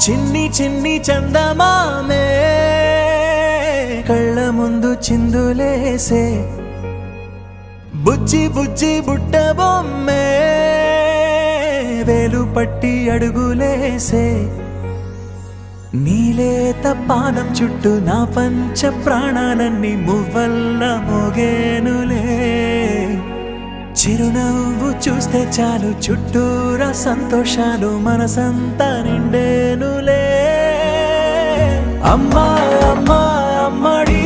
చిన్ని చిన్ని చందమామే కళ్ళ ముందు చిందులేసే బుజ్జి బుజ్జి బుట్ట బొమ్మే వేలు పట్టి అడుగులేసే నీలేత పానం చుట్టూ నా పంచ ప్రాణాలన్నీ మువ్వల్ల మోగేనులే చిరునవ్వు చూస్తే చాలు చుట్టూరా సంతోషాలు మనసంతా నిండేనులే అమ్మా అమ్మా అమ్మడి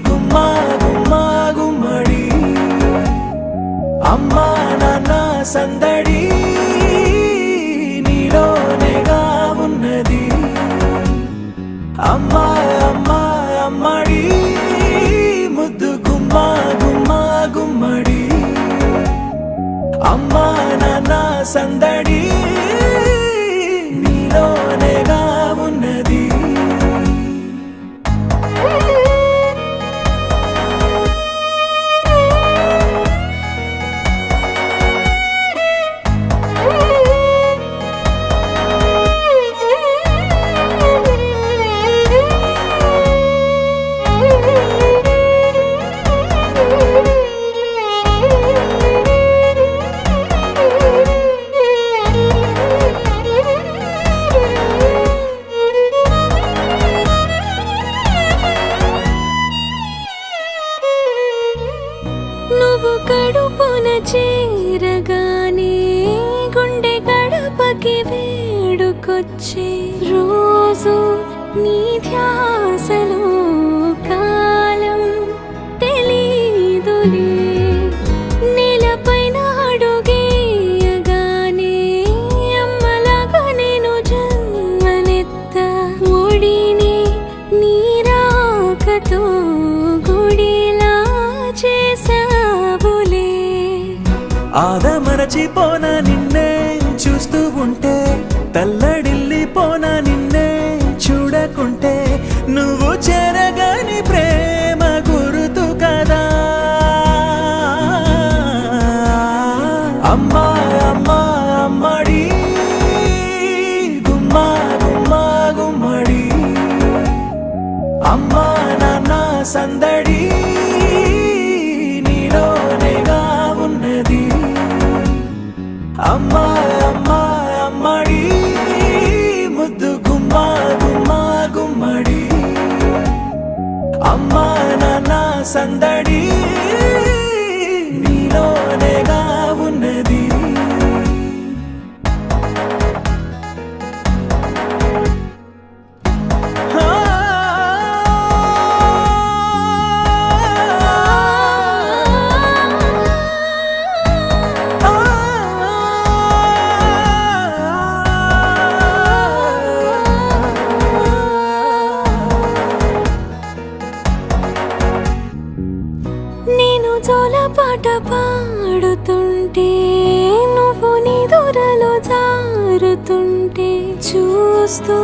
గుమ్మా గుమ్మా గుమ్మడి అమ్మా నాన్న సందడి నీలోనేగా ఉన్నది అమ్మా అమ్మా అమ్మడి ముద్దు గుమ్మా గుమ్మా గుమ్మడి అమ్మా నాన్న సందడి నీలోనేగా ఉన్నది నువ్వు కడుపున చేరగానే గుండె గడపకి వేడుకొచ్చే రోజు నీ ధ్యాసలో కాలం తెలీదులే నేలపైన అడుగేయగానే అమ్మలాగా నేను జన్మనెత్త ఒడిని నీ రాకతో గుడిలా చేసావులే ఆదమరచిపోనా నిన్నే చూస్తూ ఉంటే తల్లడిల్లిపోనా నిన్నే చూడకుంటే నువ్వు చెరగని ప్రేమ గురుతు కదా అమ్మా అమ్మా అమ్మడి గుమ్మా గుమ్మా గుమ్మడి అమ్మా నాన్న సందడి నీలోనేగా ఉన్నది అమ్మా అమ్మా అమ్మడి ముద్దు గుమ్మా గుమ్మా గుమ్మడి అమ్మా నాన్న సందడి నీలోనేగా ఉన్నది నేను జోలపాట పాడుతుంటే నువ్వు నీ దూరలో జారుతుంటే చూస్తూ